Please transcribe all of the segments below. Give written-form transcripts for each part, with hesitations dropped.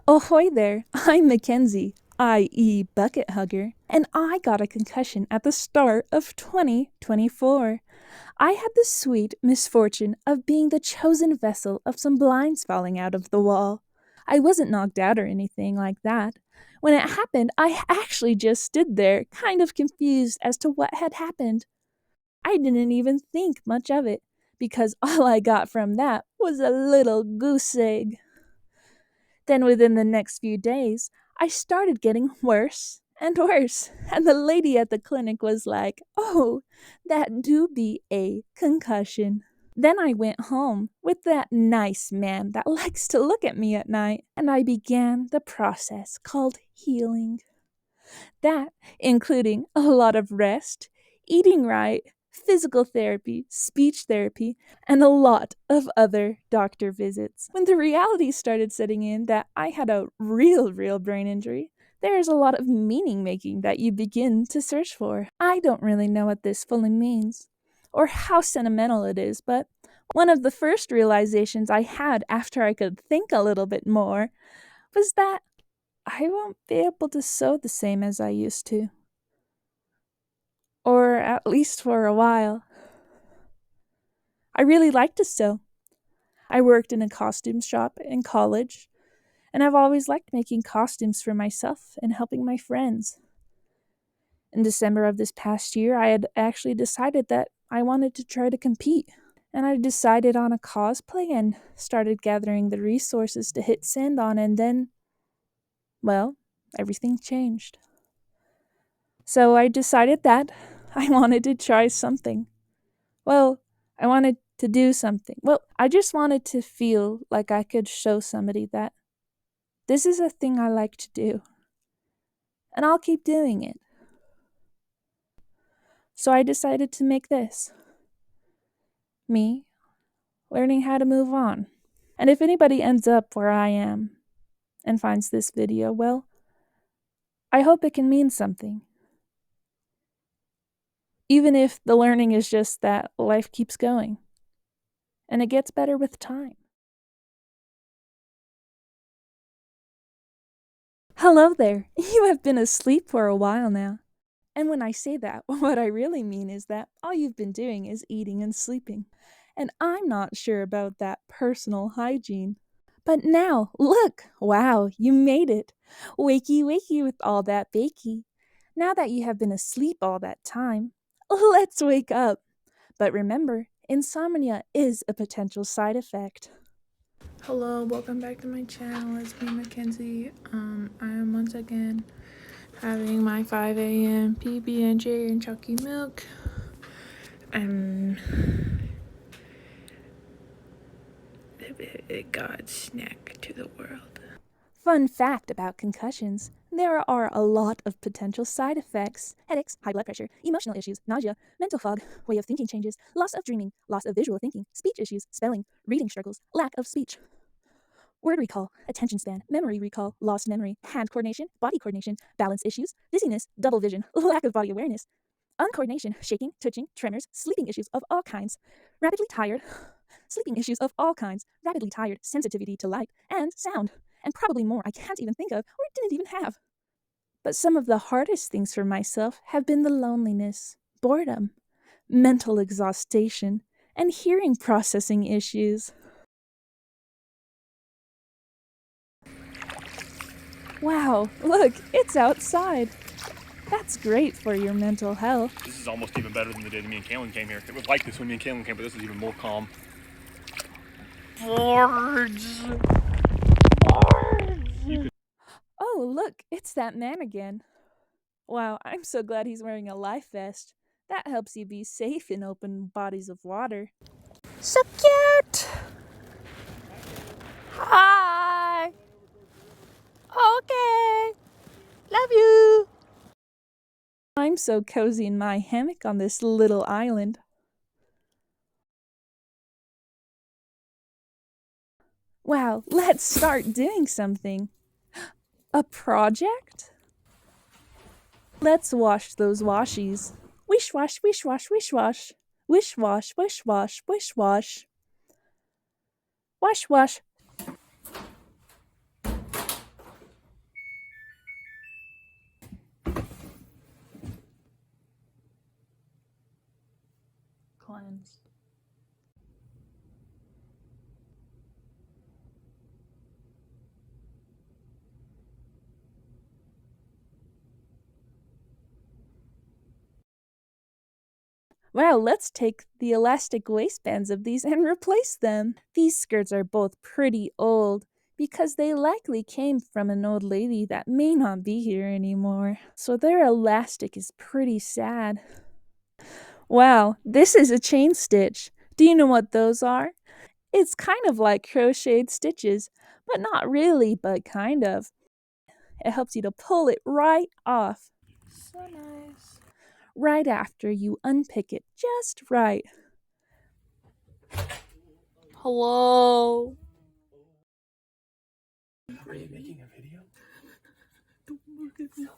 Ahoy there, I'm Mackenzie, i.e. Bucket Hugger, and I got a concussion at the start of 2024. I had the sweet misfortune of being the chosen vessel of some blinds falling out of the wall. I wasn't knocked out or anything like that. When it happened, I actually just stood there, kind of confused as to what had happened. I didn't even think much of it, because all I got from that was a little goose egg. Then within the next few days, I started getting worse and worse, and the lady at the clinic was like, "Oh, that do be a concussion." Then I went home with that nice man that likes to look at me at night, and I began the process called healing. That including a lot of rest, eating right, physical therapy, speech therapy, and a lot of other doctor visits. When the reality started setting in that I had a real brain injury, there is a lot of meaning making that you begin to search for. I don't really know what this fully means, or how sentimental it is, but one of the first realizations I had after I could think a little bit more was that I won't be able to sew the same as I used to. Or at least for a while. I really liked to sew. I worked in a costume shop in college, and I've always liked making costumes for myself and helping my friends. In December of this past year, I had actually decided that I wanted to try to compete, and I decided on a cosplay and started gathering the resources to hit send on, and then, well, everything changed. So I decided that I wanted to try something. Well, I wanted to do something. Well, I just wanted to feel like I could show somebody that this is a thing I like to do. And I'll keep doing it. So I decided to make this. Me learning how to move on. And if anybody ends up where I am and finds this video, well, I hope it can mean something. Even if the learning is just that life keeps going. And it gets better with time. Hello there. You have been asleep for a while now. And when I say that, what I really mean is that all you've been doing is eating and sleeping. And I'm not sure about that personal hygiene. But now, look! Wow, you made it! Wakey, wakey with all that bakey. Now that you have been asleep all that time, let's wake up. But remember, insomnia is a potential side effect. Hello, welcome back to my channel. It's me, Mackenzie. I am once again having my 5 a.m. PB&J and chalky milk. God snack to the world. Fun fact about concussions. There are a lot of potential side effects. Headaches, high blood pressure, emotional issues, nausea, mental fog, way of thinking changes, loss of dreaming, loss of visual thinking, speech issues, spelling, reading struggles, lack of speech. Word recall, attention span, memory recall, lost memory, hand coordination, body coordination, balance issues, dizziness, double vision, lack of body awareness, uncoordination, shaking, twitching, tremors, sleeping issues of all kinds, rapidly tired, sleeping issues of all kinds, rapidly tired, sensitivity to light and sound, and probably more I can't even think of or didn't even have. But some of the hardest things for myself have been the loneliness, boredom, mental exhaustion, and hearing processing issues. Wow, look, it's outside. That's great for your mental health. This is almost even better than the day that me and Kaylin came here. It was like this when me and Kaylin came, but this is even more calm. Birds! Oh, look, it's that man again. Wow, I'm so glad he's wearing a life vest. That helps you be safe in open bodies of water. So cute! Hi! Okay! Love you! I'm so cozy in my hammock on this little island. Wow, let's start doing something. A project? Let's wash those washies. Wish wash, wish wash, wish wash. Wish wash, wish wash, wish wash. Wash wash. waistbands. Wow, let's take the elastic waistbands of these and replace them. These skirts are both pretty old because they likely came from an old lady that may not be here anymore. So their elastic is pretty sad. Wow, this is a chain stitch. Do you know what those are? It's kind of like crocheted stitches, but not really, but kind of. It helps you to pull it right off. So nice. Right after you unpick it just right. Hello. Are you making a video? Don't look at me.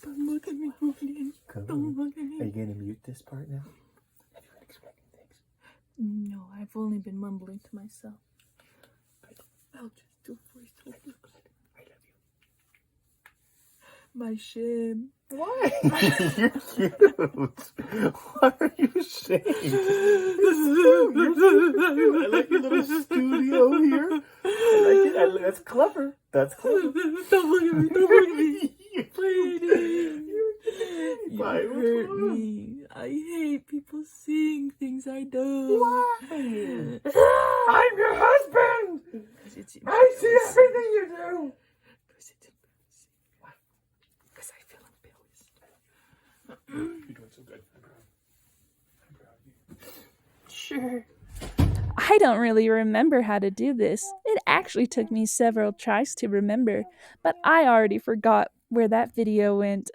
Don't look at me, Julian. Don't look at me. Are you going to mute this part now? Have you been expecting things? No, I've only been mumbling to myself. I'll just do voice over. I love you. My shame. Why? You're cute. What are you saying? It's cute. You're so cute. I like your little studio here. I like it. That's clever. That's clever. Don't look at me. Don't look at me. Please. You Why? hurt me. I hate people seeing things I do. Why? I'm your husband. It's I see everything you do. Because it's embarrassing. Why? Because I feel embarrassed. You're doing so good. I'm proud. I'm proud of you. Sure. I don't really remember how to do this. It actually took me several tries to remember, but I already forgot where that video went.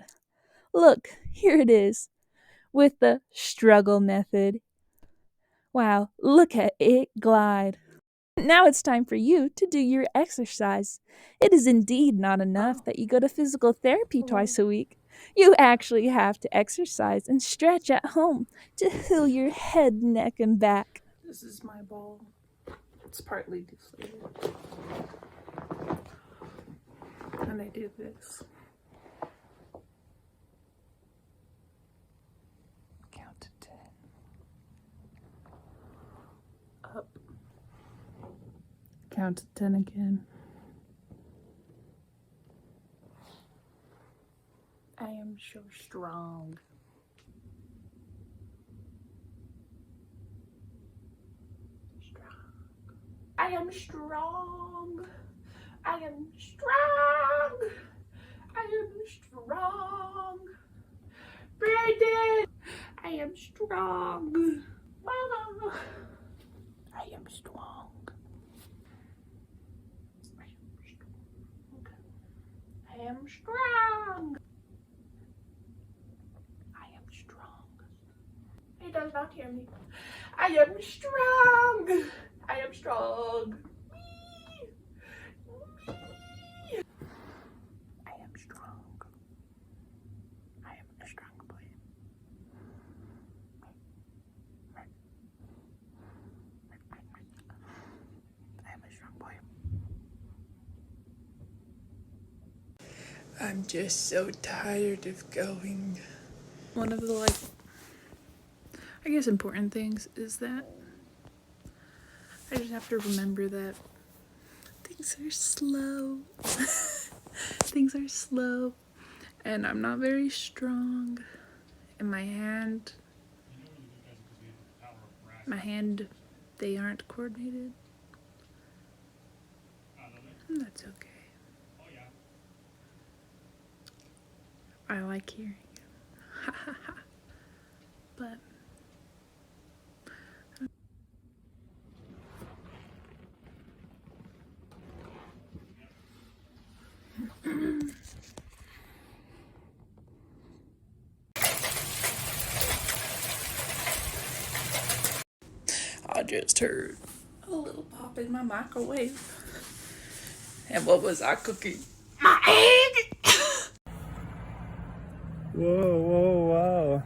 Look, here it is, with the struggle method. Wow, look at it glide. Now it's time for you to do your exercise. It is indeed not enough that you go to physical therapy twice a week. You actually have to exercise and stretch at home to heal your head, neck, and back. This is my ball. It's partly deflated. And I did this. Count to 10. Up. Count to 10 again. I am so strong. I am strong. I am strong. I am strong. Brandon, I am strong. Mama, I am strong. I am strong. I am strong. He does not hear me. I am strong. I am strong. Me. Me. I am strong. I am a strong boy. I am a strong boy. I'm just so tired of going. One of the, I guess important things is that I just have to remember that things are slow. Things are slow. And I'm not very strong. And my hand, they aren't coordinated. That's okay. I like hearing it. But I just heard a little pop in my microwave. And what was I cooking? My egg! Whoa, whoa, wow.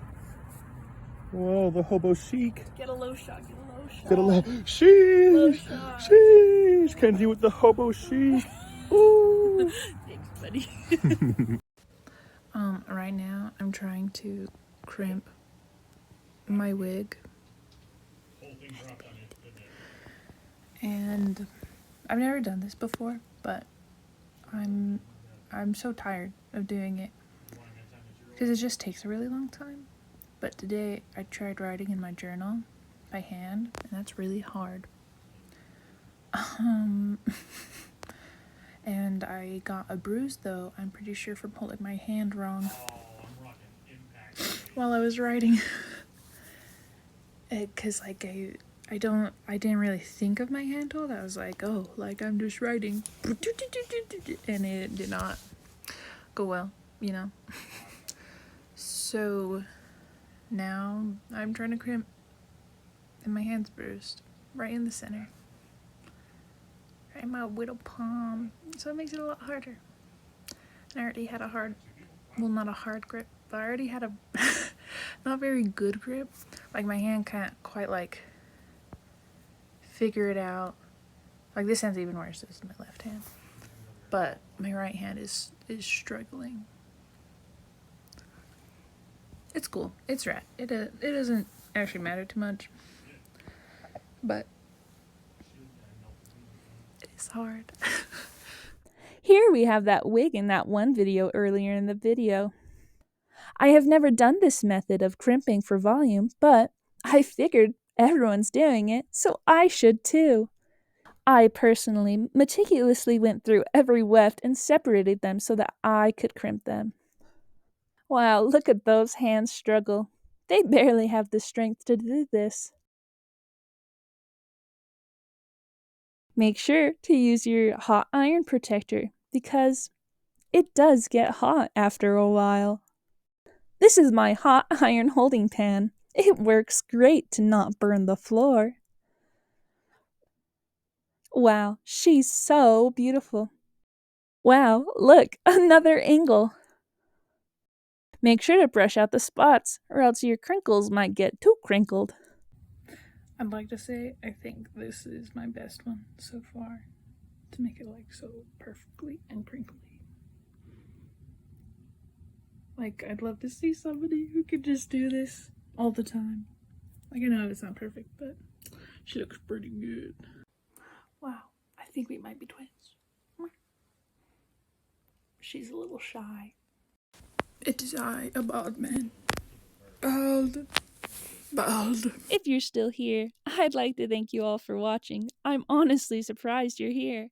Whoa, the hobo chic. Get a low shot, get a low shot. Get a low. Sheesh. shot. Sheesh. Kenzie with the hobo chic. Ooh. Thanks, buddy. Right now I'm trying to crimp my wig And I've never done this before, but I'm so tired of doing it because it just takes a really long time. But today I tried writing in my journal by hand, and that's really hard. And I got a bruise though, I'm pretty sure, from holding my hand wrong while I was writing. Cause like I didn't really think of my hand hold. I was like, oh, like I'm just writing, and it did not go well, you know. So now I'm trying to crimp, and my hand's bruised right in the center, right in my little palm. So it makes it a lot harder. And I already had a hard, well, not a hard grip, but I already had a not very good grip. Like my hand can't quite like figure it out. Like this hand's even worse. This is my left hand, but my right hand is struggling. It's cool. It's rad. It doesn't actually matter too much, but it's hard. Here we have that wig in that one video earlier in the video. I have never done this method of crimping for volume, but I figured everyone's doing it, so I should too. I personally meticulously went through every weft and separated them so that I could crimp them. Wow, look at those hands struggle. They barely have the strength to do this. Make sure to use your hot iron protector because it does get hot after a while. This is my hot iron holding pan. It works great to not burn the floor. Wow, she's so beautiful. Wow, look, another angle. Make sure to brush out the spots, or else your crinkles might get too crinkled. I'd like to say I think this is my best one so far, to make it like so perfectly and crinkly. Like, I'd love to see somebody who could just do this all the time. Like, I know it's not perfect, but she looks pretty good. Wow, I think we might be twins. She's a little shy. It is I, a bald man. Bald. If you're still here, I'd like to thank you all for watching. I'm honestly surprised you're here.